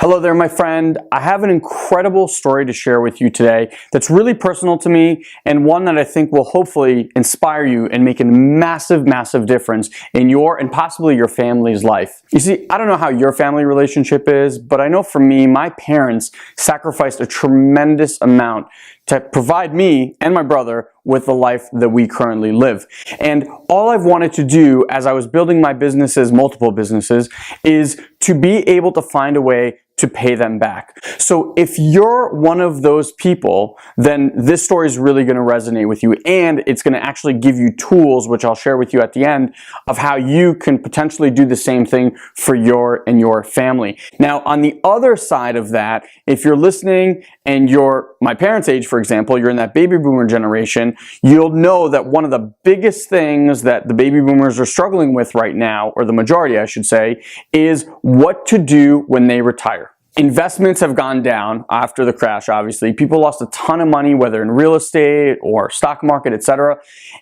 Hello there, my friend. I have an incredible story to share with you today that's really personal to me and one that I think will hopefully inspire you and make a massive, massive difference in your and possibly your family's life. You see, I don't know how your family relationship is, but I know for me, my parents sacrificed a tremendous amount to provide me and my brother with the life that we currently live. And all I've wanted to do as I was building my businesses, multiple businesses, is to be able to find a way to pay them back. So if you're one of those people, then this story is really going to resonate with you, and it's going to actually give you tools, which I'll share with you at the end, of how you can potentially do the same thing for your family. Now, on the other side of that, if you're listening and you're my parents' age, for example, you're in that baby boomer generation, you'll know that one of the biggest things that the baby boomers are struggling with right now, or the majority I should say, is what to do when they retire. Investments have gone down after the crash, obviously. People lost a ton of money, whether in real estate or stock market, etc.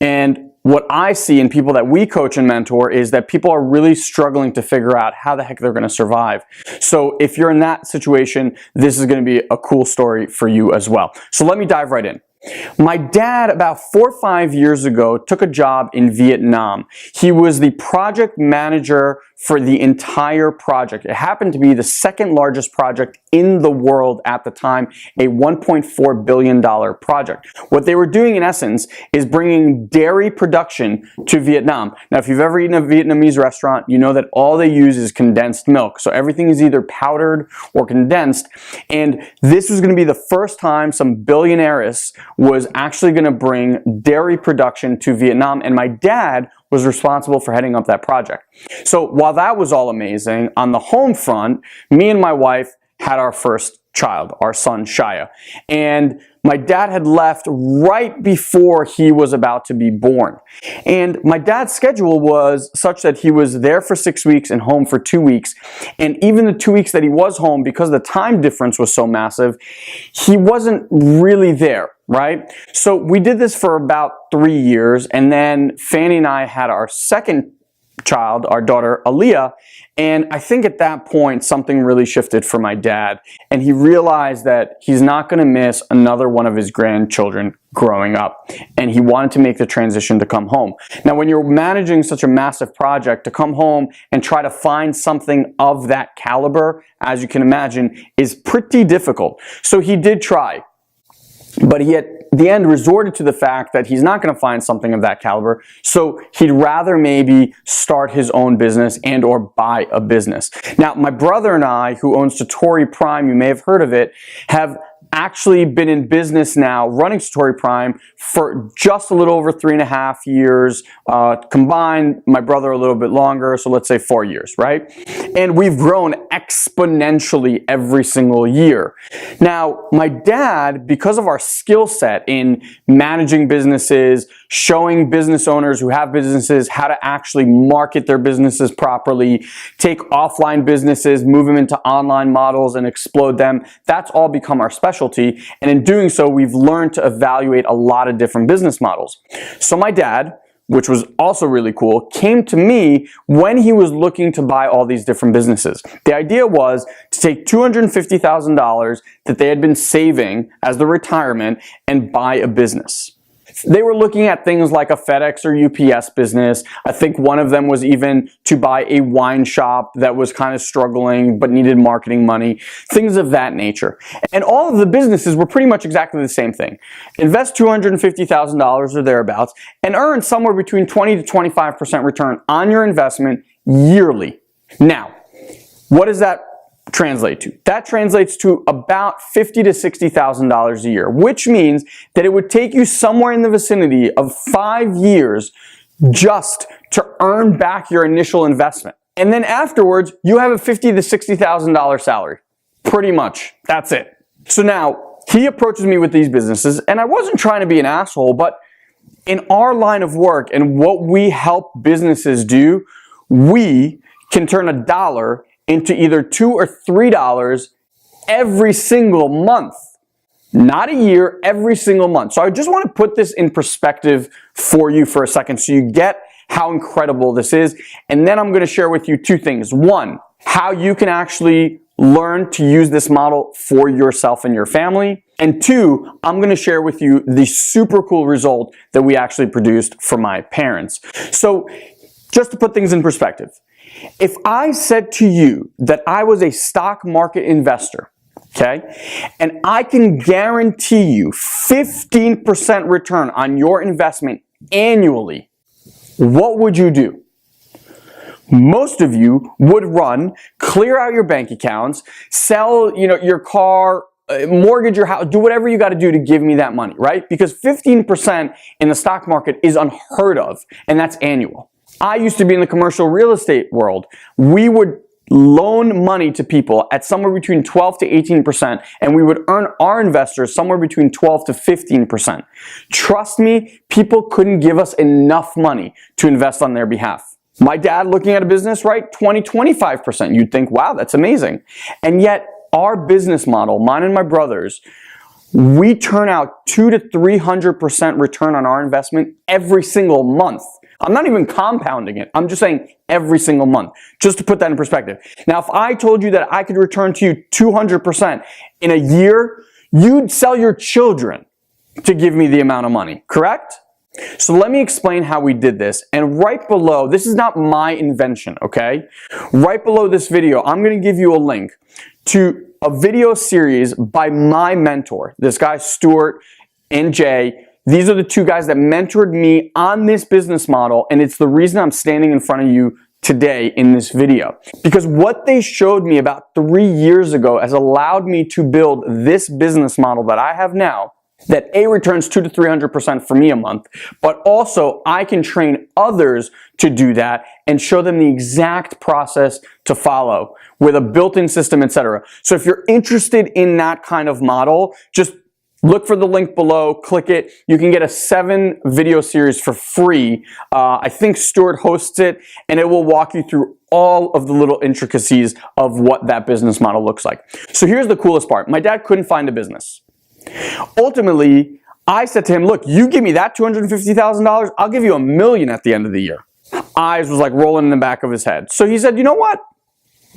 And what I see in people that we coach and mentor is that people are really struggling to figure out how the heck they're going to survive. So if you're in that situation, this is going to be a cool story for you as well. So let me dive right in. My dad, about 4 or 5 years ago, took a job in Vietnam. He was the project manager for the entire project. It happened to be the second largest project in the world at the time, a $1.4 billion project. What they were doing in essence is bringing dairy production to Vietnam. Now, if you've ever eaten a Vietnamese restaurant, you know that all they use is condensed milk. So everything is either powdered or condensed. And this was going to be the first time some billionaires was actually going to bring dairy production to Vietnam. And my dad was responsible for heading up that project. So while that was all amazing, on the home front, me and my wife had our first child, our son Shia. And my dad had left right before he was about to be born. And my dad's schedule was such that he was there for 6 weeks and home for 2 weeks. And even the 2 weeks that he was home, because the time difference was so massive, he wasn't really there, right? So we did this for about 3 years, and then Fanny and I had our second child, our daughter Aaliyah, and I think at that point something really shifted for my dad, and he realized that he's not going to miss another one of his grandchildren growing up, and he wanted to make the transition to come home. Now, when you're managing such a massive project, to come home and try to find something of that caliber, as you can imagine, is pretty difficult. So he did try, but he at the end resorted to the fact that he's not going to find something of that caliber, so he'd rather maybe start his own business and or buy a business. Now, my brother and I, who owns Satori Prime, you may have heard of it, have actually been in business now, running Satori Prime, for just a little over 3.5 years. Combined, my brother a little bit longer, so let's say 4 years, right? And we've grown exponentially every single year. Now, my dad, because of our skill set in managing businesses, showing business owners who have businesses how to actually market their businesses properly, take offline businesses, move them into online models and explode them, that's all become our specialty. And in doing so, we've learned to evaluate a lot of different business models. So my dad, which was also really cool, came to me when he was looking to buy all these different businesses. The idea was to take $250,000 that they had been saving as the retirement and buy a business. They were looking at things like a FedEx or UPS business. I think one of them was even to buy a wine shop that was kind of struggling but needed marketing money, things of that nature. And all of the businesses were pretty much exactly the same thing. Invest $250,000 or thereabouts and earn somewhere between 20 to 25% return on your investment yearly. Now, what does that translate to? That translates to about $50,000 to $60,000 a year, which means that it would take you somewhere in the vicinity of 5 years just to earn back your initial investment. And then afterwards, you have a $50,000 to $60,000 salary. Pretty much. That's it. So now, he approaches me with these businesses, and I wasn't trying to be an asshole, but in our line of work and what we help businesses do, we can turn $1 into either $2 or $3 every single month. Not a year, every single month. So I just want to put this in perspective for you for a second so you get how incredible this is. And then I'm going to share with you two things. One, how you can actually learn to use this model for yourself and your family. And two, I'm going to share with you the super cool result that we actually produced for my parents. So just to put things in perspective, if I said to you that I was a stock market investor, okay, and I can guarantee you 15% return on your investment annually, what would you do? Most of you would run, clear out your bank accounts, sell, your car, mortgage your house, do whatever you got to do to give me that money, right? Because 15% in the stock market is unheard of, and that's annual. I used to be in the commercial real estate world. We would loan money to people at somewhere between 12 to 18%, and we would earn our investors somewhere between 12 to 15%. Trust me, people couldn't give us enough money to invest on their behalf. My dad looking at a business, right? 20, 25%. You'd think, wow, that's amazing. And yet our business model, mine and my brother's, we turn out 200 to 300% return on our investment every single month. I'm not even compounding it. I'm just saying every single month, just to put that in perspective. Now, if I told you that I could return to you 200% in a year, you'd sell your children to give me the amount of money, correct? So let me explain how we did this. And right below, this is not my invention, okay? Right below this video, I'm going to give you a link to a video series by my mentor, this guy Stuart and Jay. These are the two guys that mentored me on this business model, and it's the reason I'm standing in front of you today in this video. Because what they showed me about 3 years ago has allowed me to build this business model that I have now, that A, returns 200 to 300% for me a month, but also I can train others to do that and show them the exact process to follow with a built-in system, etc. So if you're interested in that kind of model, just look for the link below, click it. You can get a 7-video series for free. I think Stuart hosts it, and it will walk you through all of the little intricacies of what that business model looks like. So here's the coolest part. My dad couldn't find a business. Ultimately, I said to him, look, you give me that $250,000, I'll give you $1 million at the end of the year. Eyes was like rolling in the back of his head. So he said, you know what?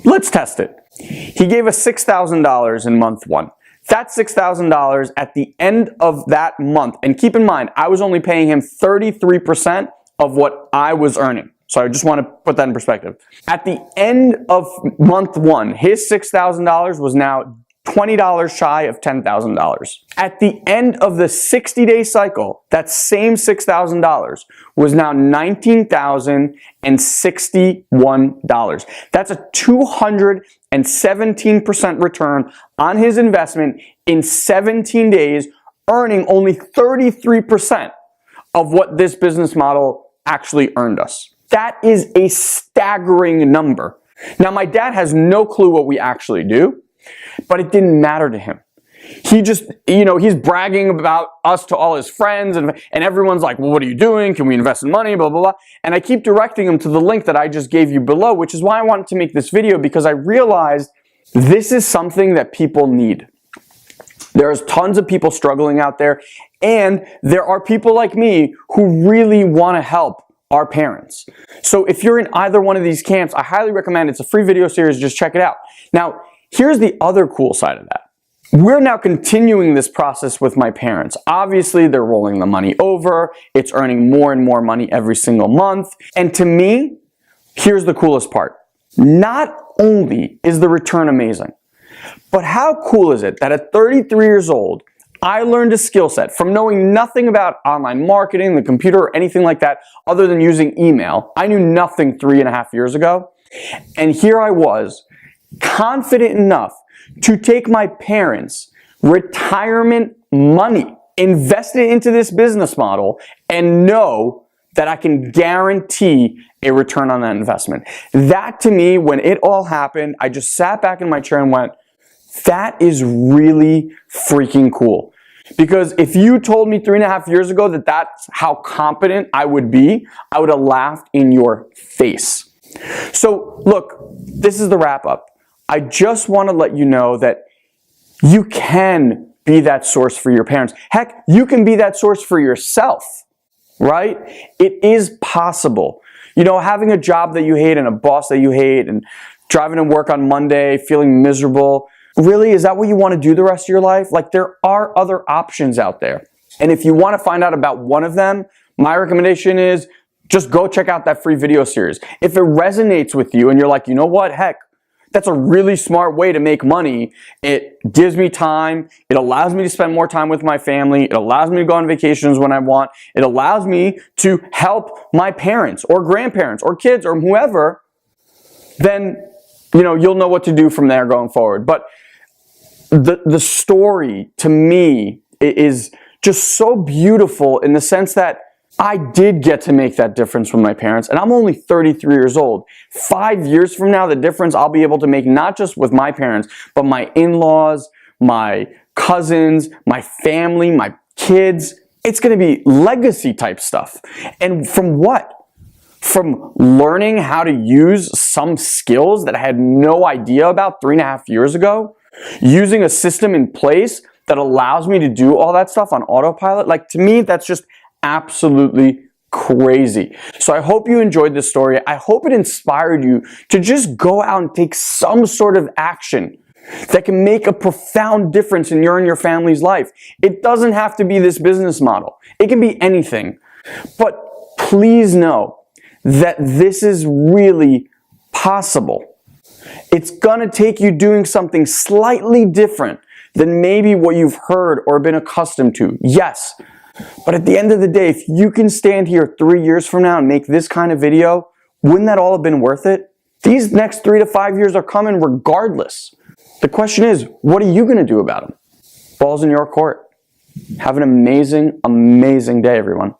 Let's test it. He gave us $6,000 in month 1. That $6,000 at the end of that month, and keep in mind, I was only paying him 33% of what I was earning. So I just want to put that in perspective. At the end of month 1, his $6,000 was now $20 shy of $10,000. At the end of the 60-day cycle, that same $6,000 was now $19,061. That's a 217% return on his investment in 17 days, earning only 33% of what this business model actually earned us. That is a staggering number. Now, my dad has no clue what we actually do, but it didn't matter to him. He just, he's bragging about us to all his friends, and everyone's like, well, what are you doing? Can we invest in money? Blah, blah, blah. And I keep directing him to the link that I just gave you below, which is why I wanted to make this video, because I realized this is something that people need. There's tons of people struggling out there, and there are people like me who really want to help our parents. So if you're in either one of these camps, I highly recommend. It's a free video series. Just check it out. Now, here's the other cool side of that. We're now continuing this process with my parents. Obviously, they're rolling the money over. It's earning more and more money every single month. And to me, here's the coolest part. Not only is the return amazing, but how cool is it that at 33 years old, I learned a skill set from knowing nothing about online marketing, the computer, or anything like that other than using email. I knew nothing 3.5 years ago. And here I was, confident enough to take my parents' retirement money, invest it into this business model, and know that I can guarantee a return on that investment. That to me, when it all happened, I just sat back in my chair and went, that is really freaking cool. Because if you told me 3.5 years ago that that's how competent I would be, I would have laughed in your face. So look, this is the wrap up. I just want to let you know that you can be that source for your parents. Heck, you can be that source for yourself, right? It is possible. Having a job that you hate and a boss that you hate and driving to work on Monday, feeling miserable. Really, is that what you want to do the rest of your life? Like, there are other options out there. And if you want to find out about one of them, my recommendation is just go check out that free video series. If it resonates with you and you're like, you know what, heck, that's a really smart way to make money. It gives me time. It allows me to spend more time with my family. It allows me to go on vacations when I want. It allows me to help my parents or grandparents or kids or whoever. Then, you'll know what to do from there going forward. But the story to me is just so beautiful in the sense that I did get to make that difference with my parents, and I'm only 33 years old. 5 years from now, the difference I'll be able to make not just with my parents, but my in-laws, my cousins, my family, my kids. It's going to be legacy type stuff. And from what? From learning how to use some skills that I had no idea about 3.5 years ago, using a system in place that allows me to do all that stuff on autopilot. Like, to me, that's just absolutely crazy. So I hope you enjoyed this story. I hope it inspired you to just go out and take some sort of action that can make a profound difference in your and your family's life. It doesn't have to be this business model. It can be anything. But please know that this is really possible. It's going to take you doing something slightly different than maybe what you've heard or been accustomed to. Yes. But at the end of the day, if you can stand here 3 years from now and make this kind of video, wouldn't that all have been worth it? These next 3 to 5 years are coming regardless. The question is, what are you going to do about them? Ball's in your court. Have an amazing, amazing day, everyone.